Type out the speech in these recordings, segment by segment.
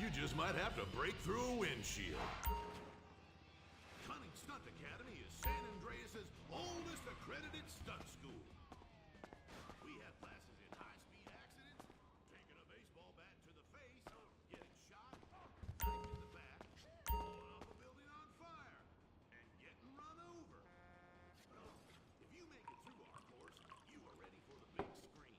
You just might have to break through a windshield. Cunning Stunt Academy is San Andreas' oldest accredited stunt school. We have classes in high-speed accidents, taking a baseball bat to the face, getting shot, knife in the back, blowing up a building on fire, and getting run over. If you make it through our course, you are ready for the big screen.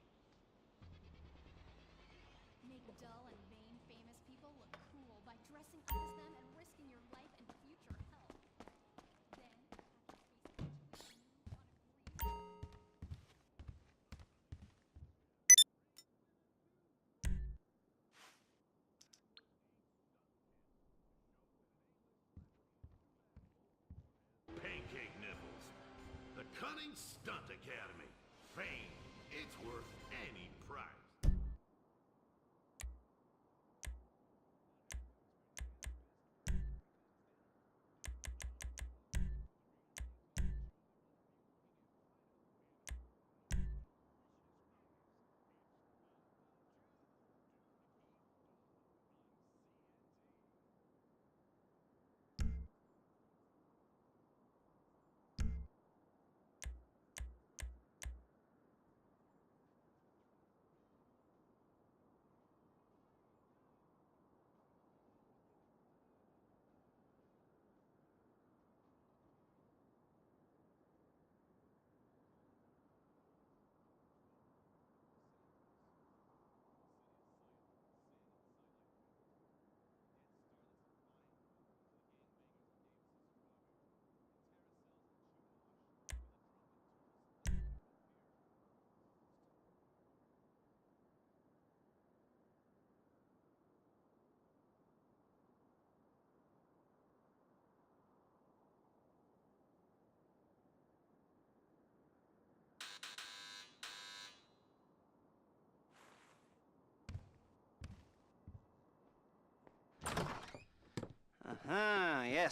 Make dull and vain famous people look cool by dressing up as them and risking your life and future health. Then, after facing each of you on a green... Pancake nipples. The Cunning Stunt Academy. Fame. It's worth any price.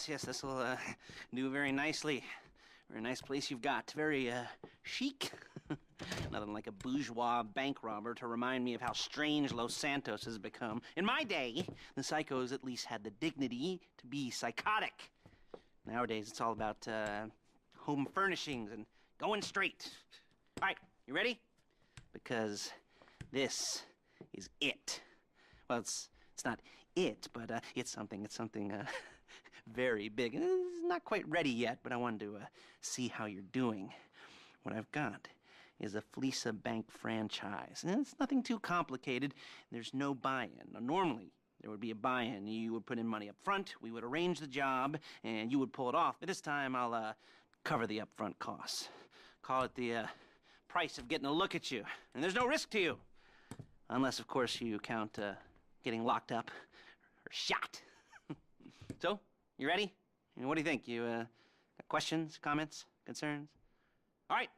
Yes, this will do very nicely. Very nice place you've got. Very chic. Nothing like a bourgeois bank robber to remind me of how strange Los Santos has become. In my day, the psychos at least had the dignity to be psychotic. Nowadays, it's all about home furnishings and going straight. All right, you ready? Because this is it. Well, it's not it, but it's something very big. It's not quite ready yet, but I wanted to see how you're doing. What I've got is a Fleeca Bank franchise. And it's nothing too complicated. There's no buy-in. Now, normally, there would be a buy-in. You would put in money up front, we would arrange the job, and you would pull it off. But this time, I'll cover the upfront costs. Call it the price of getting a look at you. And there's no risk to you. Unless, of course, you count getting locked up or shot. So, you ready? What do you think? You got questions, comments, concerns? All right.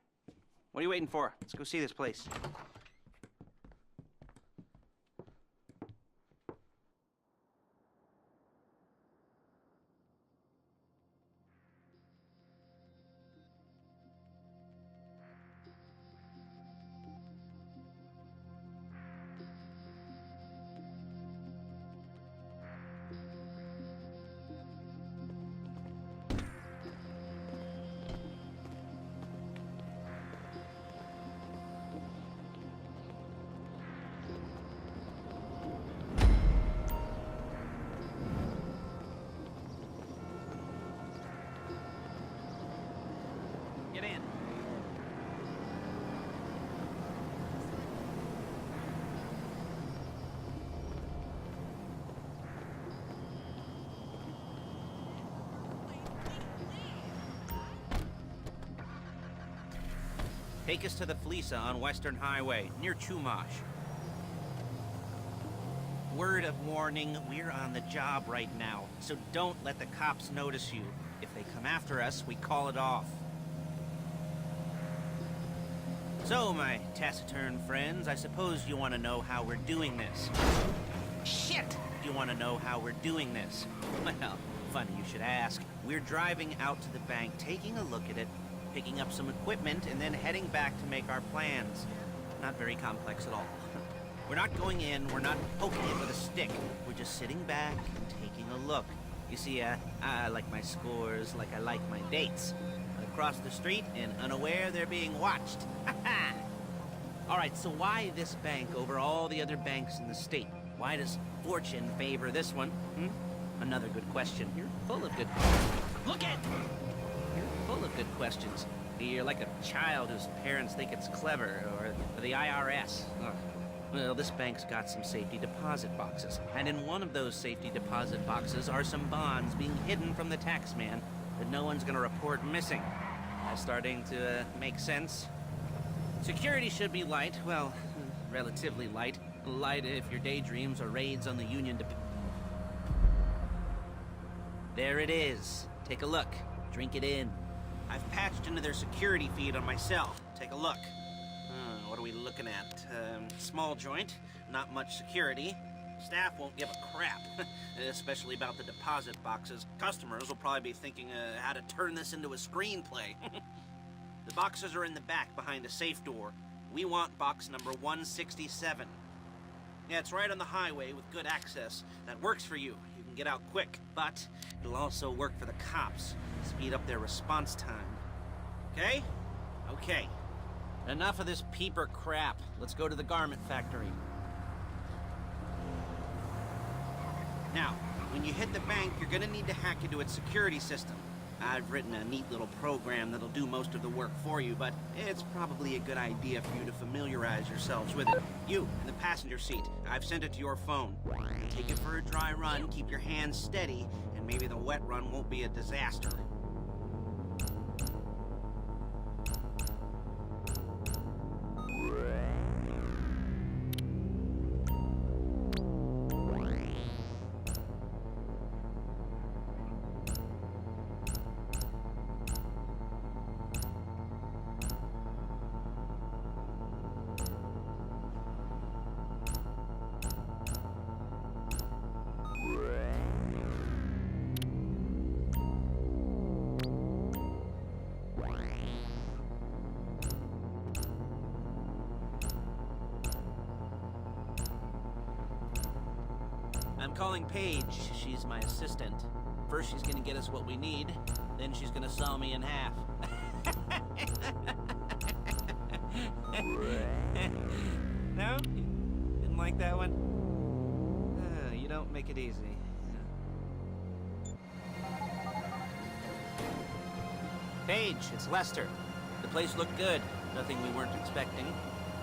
What are you waiting for? Let's go see this place. Get in. Take us to the Fleeca on Western Highway, near Chumash. Word of warning, we're on the job right now, so don't let the cops notice you. If they come after us, we call it off. So, my taciturn friends, I suppose you want to know how we're doing this. Shit! You want to know how we're doing this? Well, funny you should ask. We're driving out to the bank, taking a look at it, picking up some equipment, and then heading back to make our plans. Not very complex at all. We're not going in, we're not poking it with a stick. We're just sitting back and taking a look. You see, I like my scores like I like my dates. Across the street and unaware they're being watched. All right, so why this bank over all the other banks in the state? Why does fortune favor this one? Another good question. You're full of good questions. Look at! You're full of good questions. You're like a child whose parents think it's clever, or the IRS. Ugh. Well, this bank's got some safety deposit boxes, and in one of those safety deposit boxes are some bonds being hidden from the tax man that no one's gonna report missing. Starting to make sense? Security should be light, well, relatively light. Light if your daydreams are raids on the Union There it is. Take a look. Drink it in. I've patched into their security feed on my cell. Take a look. What are we looking at? Small joint, not much security. Staff won't give a crap, especially about the deposit boxes. Customers will probably be thinking how to turn this into a screenplay. The boxes are in the back behind a safe door. We want box number 167. Yeah, it's right on the highway with good access. That works for you. You can get out quick, but it'll also work for the cops. Speed up their response time. Okay? Okay. Enough of this peeper crap. Let's go to the garment factory. Now, when you hit the bank, you're gonna need to hack into its security system. I've written a neat little program that'll do most of the work for you, but it's probably a good idea for you to familiarize yourselves with it. You, in the passenger seat, I've sent it to your phone. Take it for a dry run, keep your hands steady, and maybe the wet run won't be a disaster. I'm calling Paige. She's my assistant. First she's gonna get us what we need, then she's gonna saw me in half. No? You didn't like that one? You don't make it easy. Paige, it's Lester. The place looked good. Nothing we weren't expecting.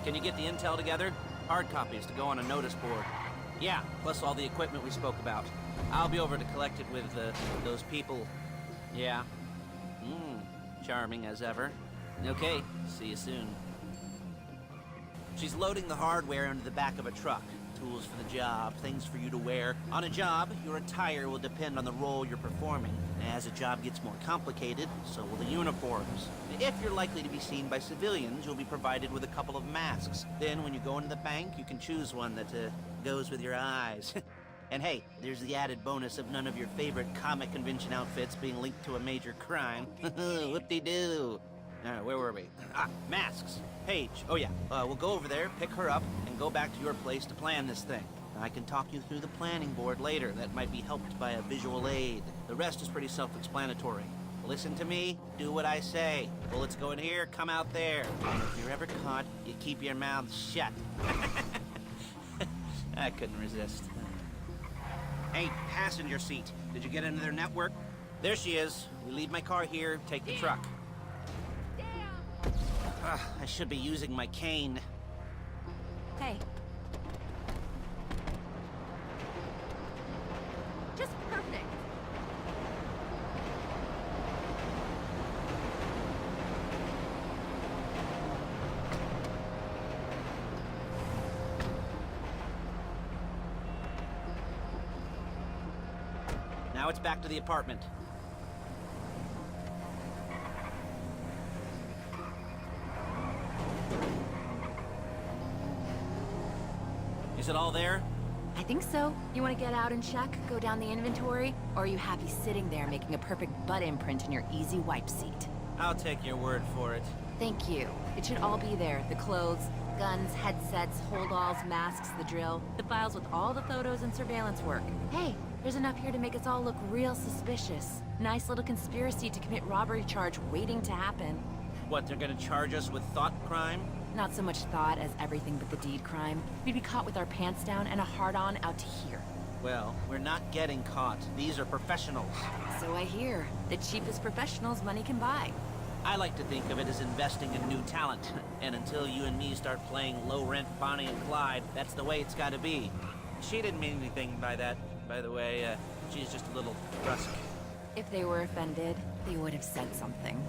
Can you get the intel together? Hard copies to go on a notice board. Yeah, plus all the equipment we spoke about. I'll be over to collect it with those people. Yeah. Charming as ever. Okay, see you soon. She's loading the hardware into the back of a truck. Tools for the job, things for you to wear. On a job, your attire will depend on the role you're performing. As a job gets more complicated, so will the uniforms. If you're likely to be seen by civilians, you'll be provided with a couple of masks. Then when you go into the bank, you can choose one that goes with your eyes. And hey, there's the added bonus of none of your favorite comic convention outfits being linked to a major crime. Whoop-de-doo. Where were we? Masks. Paige. Oh yeah, we'll go over there, pick her up, and go back to your place to plan this thing. I can talk you through the planning board later. That might be helped by a visual aid. The rest is pretty self-explanatory. Listen to me, do what I say. Bullets go in here, come out there. And if you're ever caught, you keep your mouth shut. I couldn't resist. Hey, passenger seat. Did you get into their network? There she is. We leave my car here, take the truck. I should be using my cane. Hey. Just perfect. Now it's back to the apartment. Is it all there? I think so. You want to get out and check, go down the inventory? Or are you happy sitting there making a perfect butt imprint in your easy wipe seat? I'll take your word for it. Thank you. It should all be there. The clothes, Guns, headsets, holdalls, masks, the drill. The files with all the photos and surveillance work. Hey, there's enough here to make us all look real suspicious. Nice little conspiracy to commit robbery charge waiting to happen. What, they're gonna charge us with thought crime? Not so much thought as everything but the deed crime. We'd be caught with our pants down and a hard-on out to here. Well, we're not getting caught. These are professionals. So I hear. The cheapest professionals money can buy. I like to think of it as investing in new talent. And until you and me start playing low-rent Bonnie and Clyde, that's the way it's gotta be. She didn't mean anything by that, by the way. She's just a little brusque. If they were offended, they would have said something.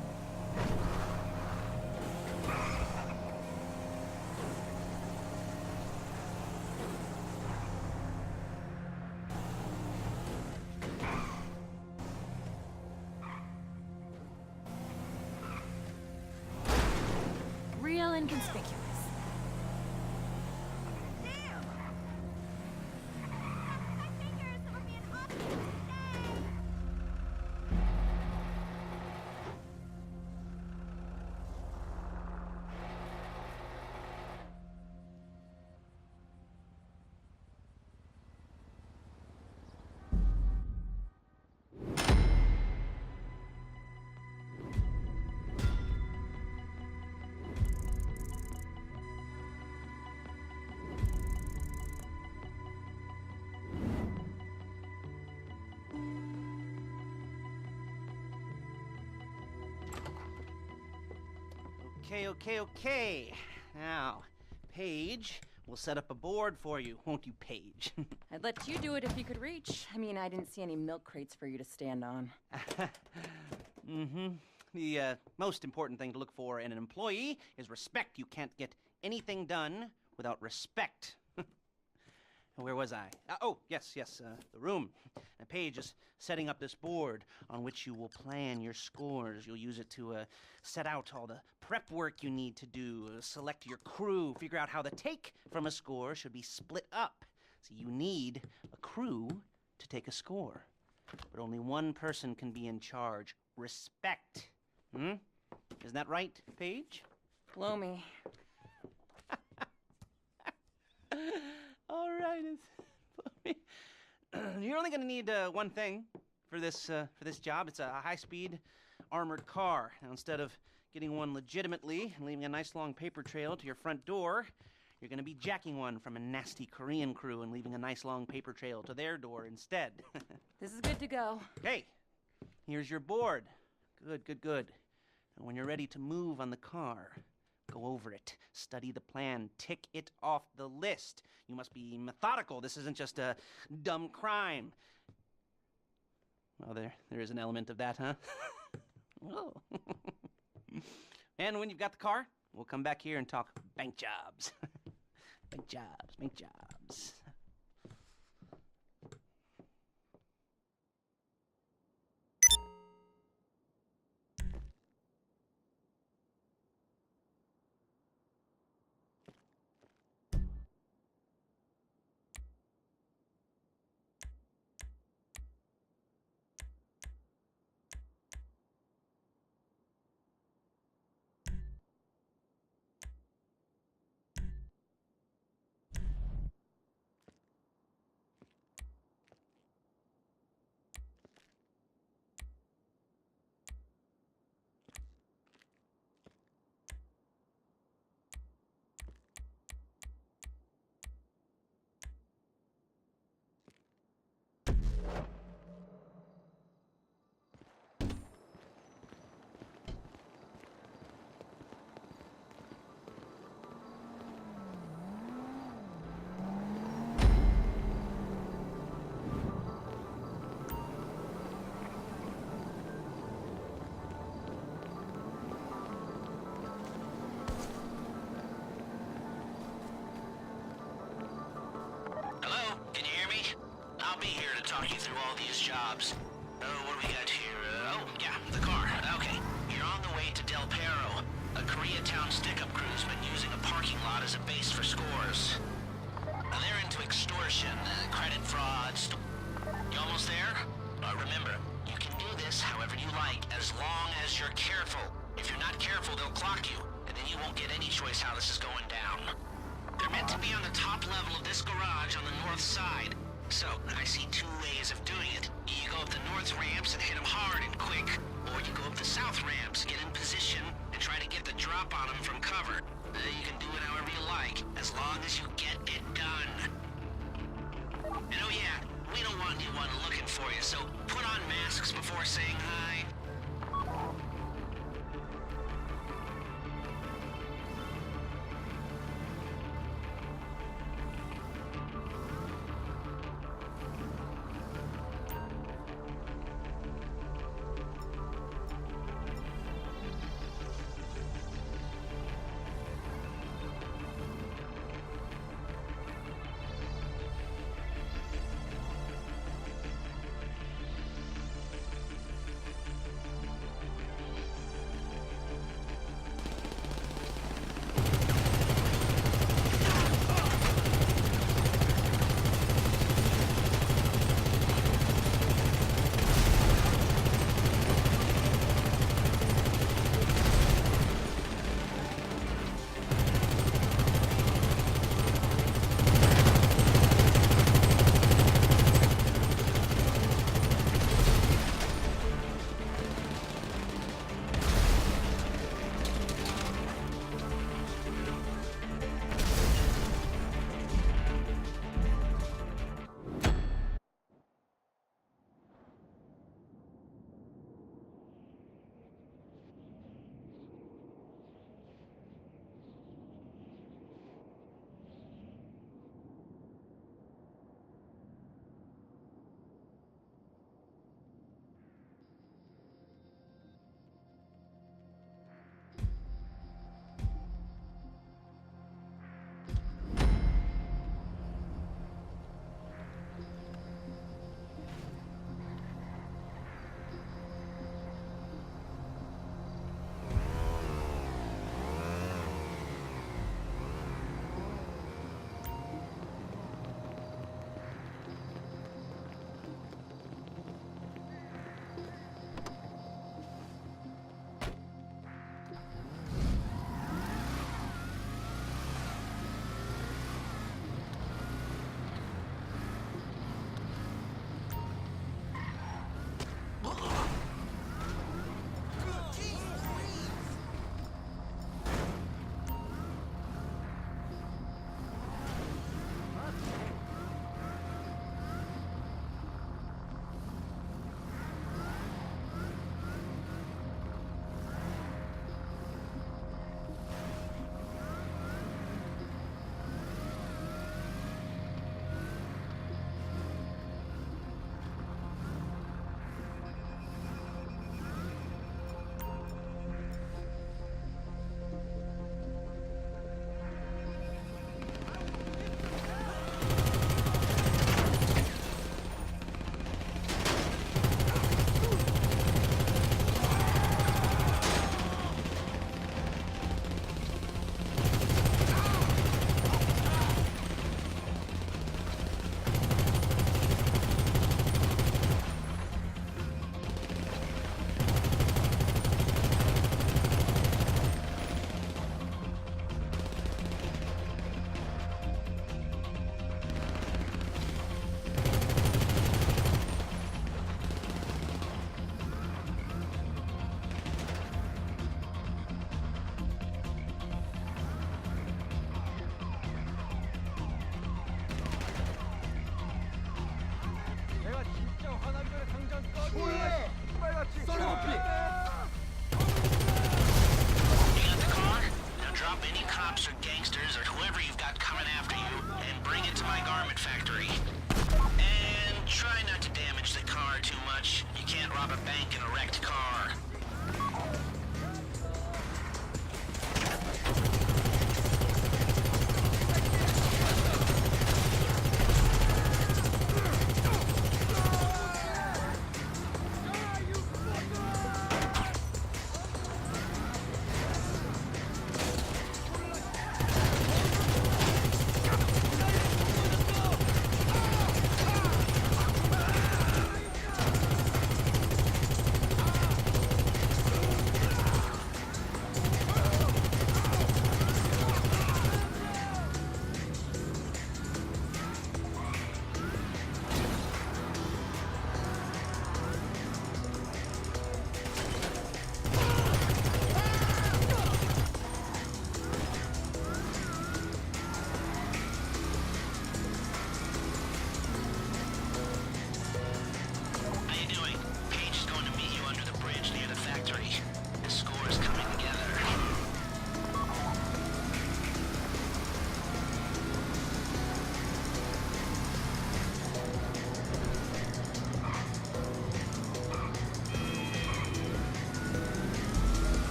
Real inconspicuous. Okay. Now, Paige, we'll set up a board for you, won't you, Paige? I'd let you do it if you could reach. I mean, I didn't see any milk crates for you to stand on. The most important thing to look for in an employee is respect. You can't get anything done without respect. Where was I? Yes, the room. And Paige is setting up this board on which you will plan your scores. You'll use it to set out all the prep work you need to do, select your crew, figure out how the take from a score should be split up. So you need a crew to take a score. But only one person can be in charge. Respect. Isn't that right, Paige? Blow me. All right, you're only going to need one thing for this job. It's a high-speed armored car. Now, instead of getting one legitimately and leaving a nice long paper trail to your front door, you're going to be jacking one from a nasty Korean crew and leaving a nice long paper trail to their door instead. This is good to go. Okay, here's your board. Good. And when you're ready to move on the car, go over it, study the plan, tick it off the list. You must be methodical. This isn't just a dumb crime. Well, there is an element of that, huh? Oh. And when you've got the car, we'll come back here and talk bank jobs. Bank jobs. I'll be here to talk you through all these jobs. What do we got here? The car. Okay. You're on the way to Del Perro. A Koreatown stick-up crew's been using a parking lot as a base for scores. They're into extortion, credit frauds. You almost there? Remember, you can do this however you like, as long as you're careful. If you're not careful, they'll clock you, and then you won't get any choice how this is going down. garage on the north side. So, I see two ways of doing it. You go up the north ramps and hit them hard and quick, or you go up the south ramps, get in position, and try to get the drop on them from cover. You can do it however you like, as long as you get it done. And oh yeah, we don't want anyone looking for you, so put on masks before saying hi.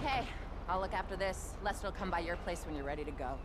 Okay, I'll look after this. Lester will come by your place when you're ready to go.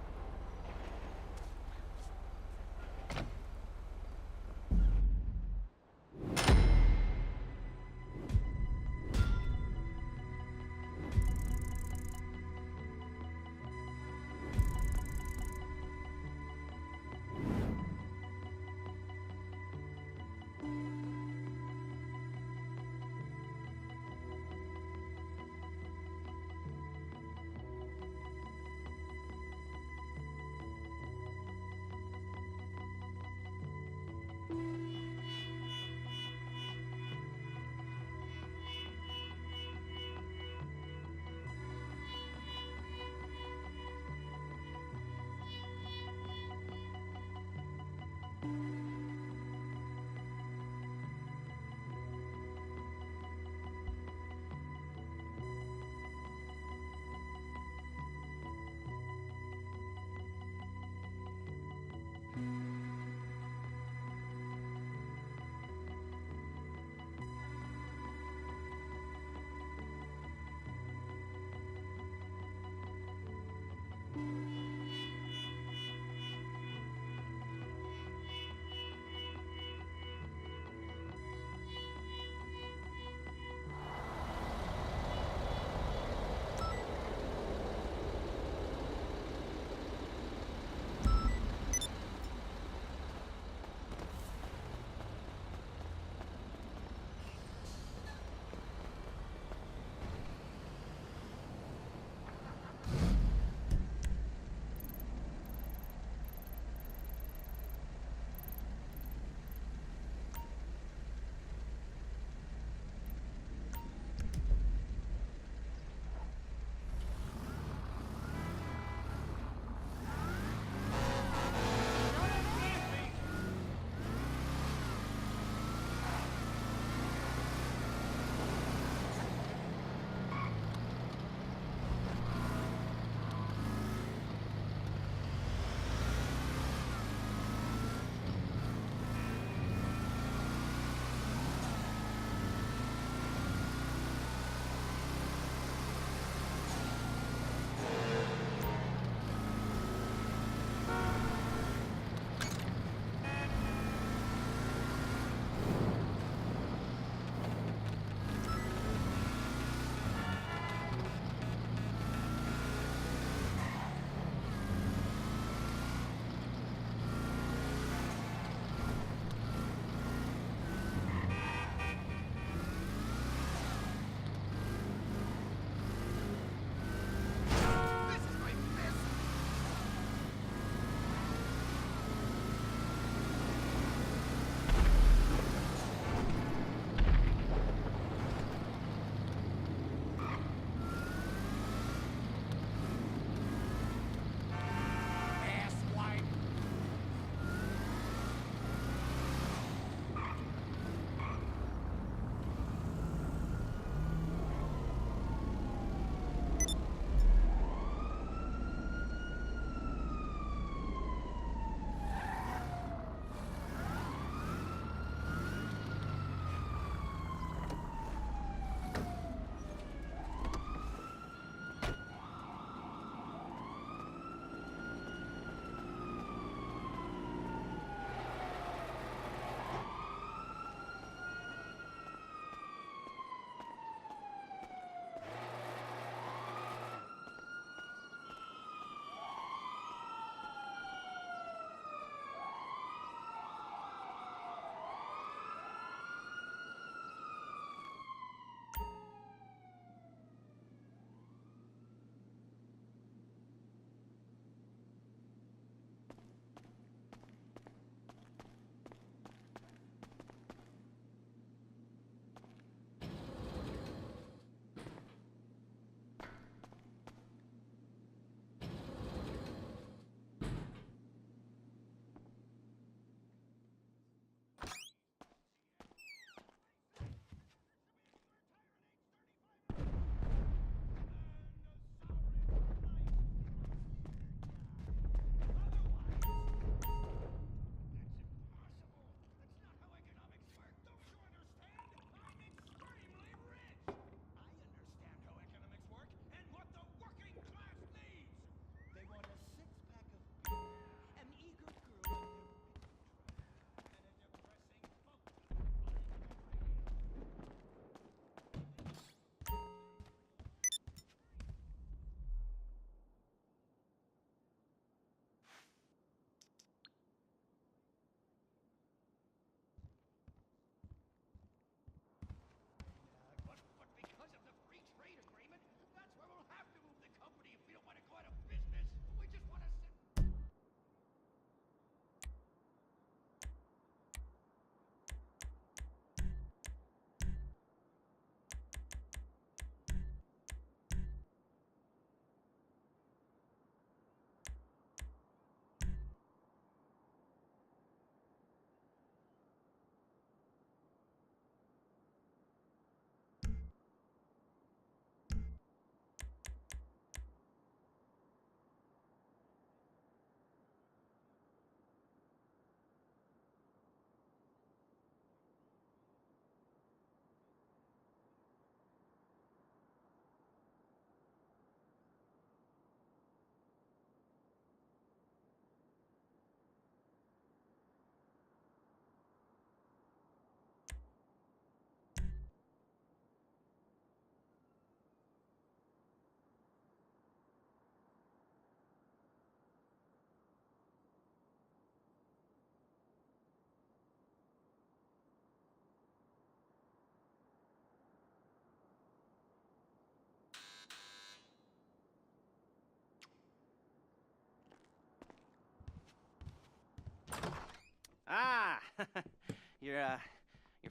Your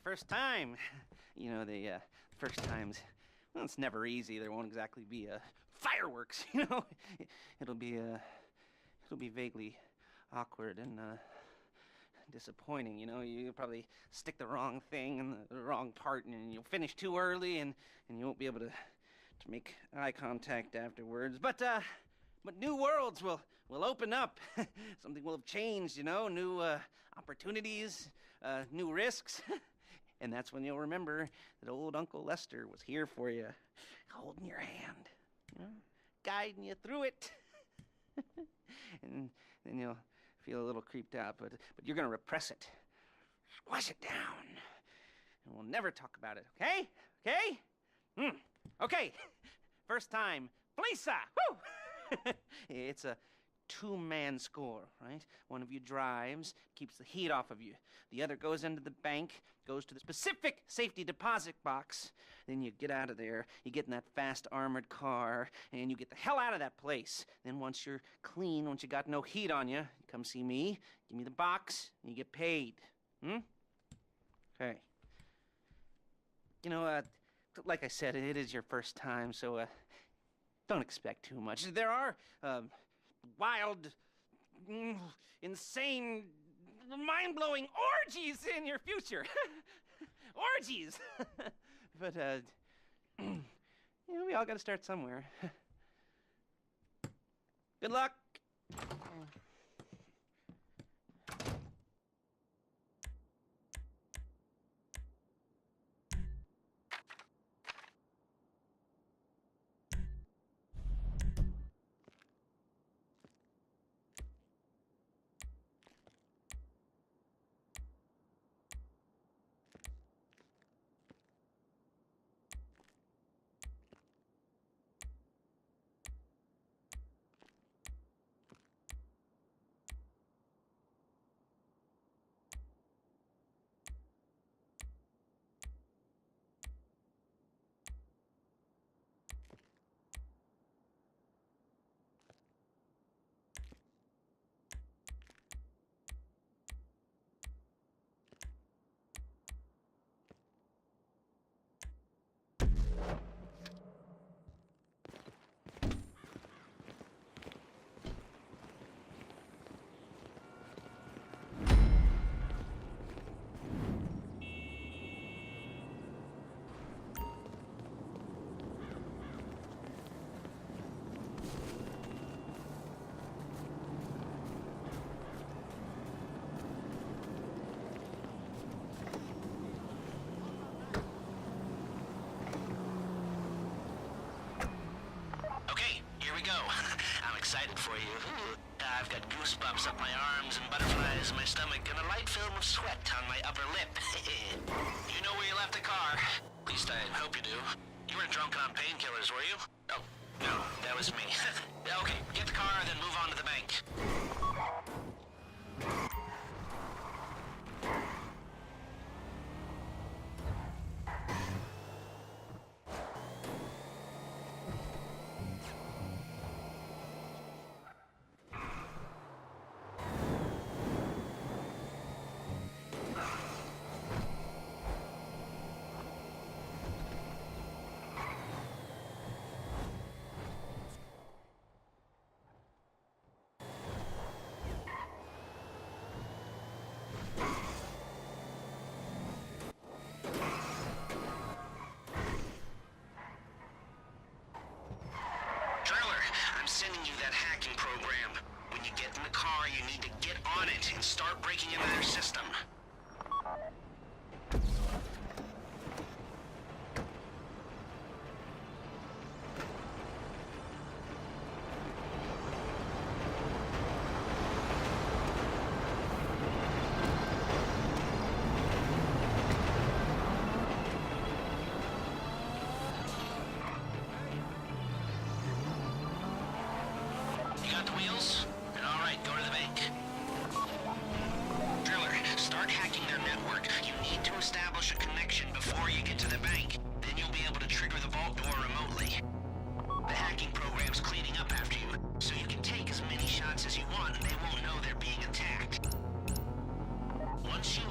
first time. You know, the first times, well, it's never easy. There won't exactly be fireworks, you know. It'll be vaguely awkward and disappointing, you know. You'll probably stick the wrong thing in the wrong part, and you'll finish too early, and you won't be able to make eye contact afterwards. But new worlds will open up. Something will have changed, you know. New opportunities, new risks. And that's when you'll remember that old Uncle Lester was here for you, holding your hand, you know, guiding you through it. And then you'll feel a little creeped out, but you're gonna repress it, squash it down, and we'll never talk about it. Okay? Okay? Okay. First time, Fleeca. Woo! It's a two-man score, right? One of you drives, keeps the heat off of you. The other goes into the bank, goes to the specific safety deposit box. Then you get out of there, you get in that fast armored car, and you get the hell out of that place. Then once you're clean, once you got no heat on you, come see me, give me the box, and you get paid. Okay. You know, like I said, it is your first time, so don't expect too much. There are wild, insane, mind-blowing orgies in your future. Orgies! But, you know, we all gotta start somewhere. Good luck! I'm excited for you. I've got goosebumps up my arms and butterflies in my stomach and a light film of sweat on my upper lip. You know where you left the car? At least I hope you do. You weren't drunk on painkillers, were you? Oh, no, that was me. Okay, get the car, then move on to the bank. You need to get on it and start breaking into their system. You got the wheels? All right, go to the bank. Driller, start hacking their network. You need to establish a connection before you get to the bank. Then you'll be able to trigger the vault door remotely. The hacking program's cleaning up after you, so you can take as many shots as you want and they won't know they're being attacked. Once you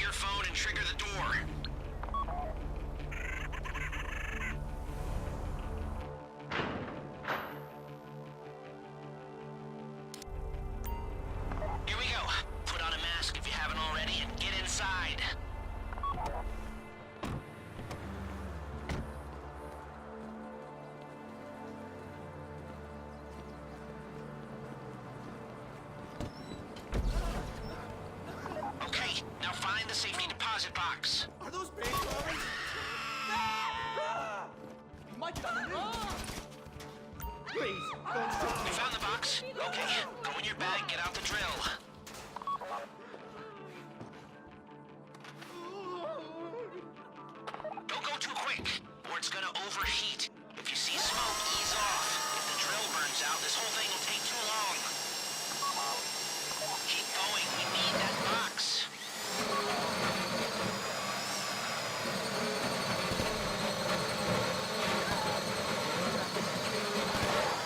your phone and trigger the door. Here we go. Put on a mask if you haven't already and get inside. Okay, now find the safety deposit box. Are those bank robbers? You might get on the news. Please, don't shoot You found the box? Okay, go in your bag, get out the drill. Don't go too quick, or it's gonna overheat. If you see smoke, ease off. If the drill burns out, this whole thing will take too long. Keep going, we need that box.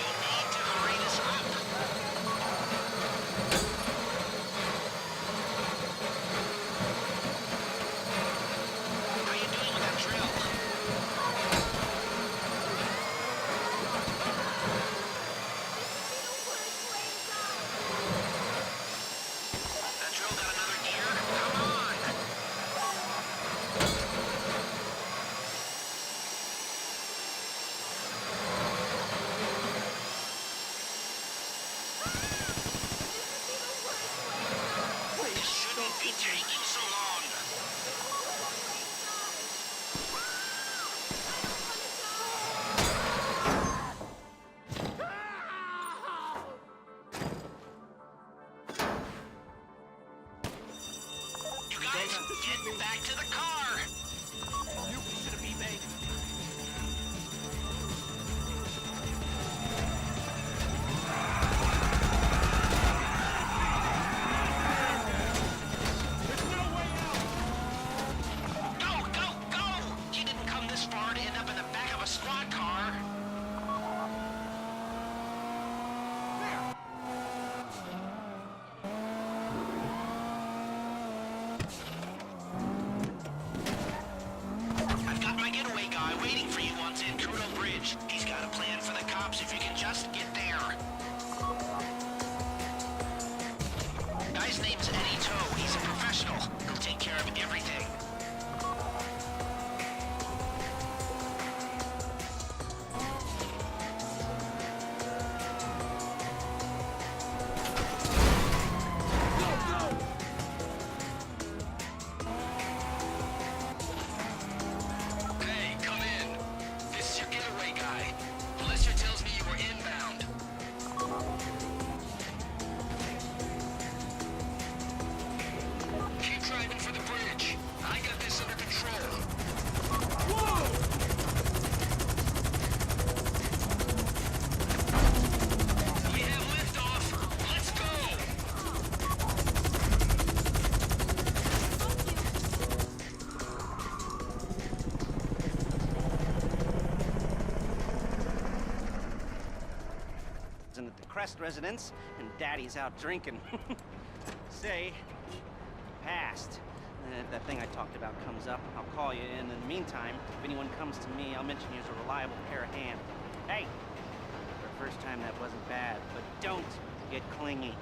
You need to hurry this up. How you doing with that drill? That drill got another gear? Come on! This shouldn't be taking so long. You guys, get back to the car! You should have been made. There's no way out. Go, go, go! You didn't come this far to end up in the back of a squad car. I've got my getaway guy waiting for you on Zancudo Bridge. He's got a plan for the cops if you can just get there. Guy's name's Eddie Toe. He's a professional. He'll take care of everything. Hey, come in. This is your getaway guy. Felicia tells me you were inbound. Keep driving for the bridge. I got this under control. We have liftoff. Let's go. And at the Crest residence, and Daddy's out drinking. Say, passed. And if that thing I talked about comes up, I'll call you. And in the meantime, if anyone comes to me, I'll mention you as a reliable pair of hands. Hey, for the first time that wasn't bad, but don't get clingy.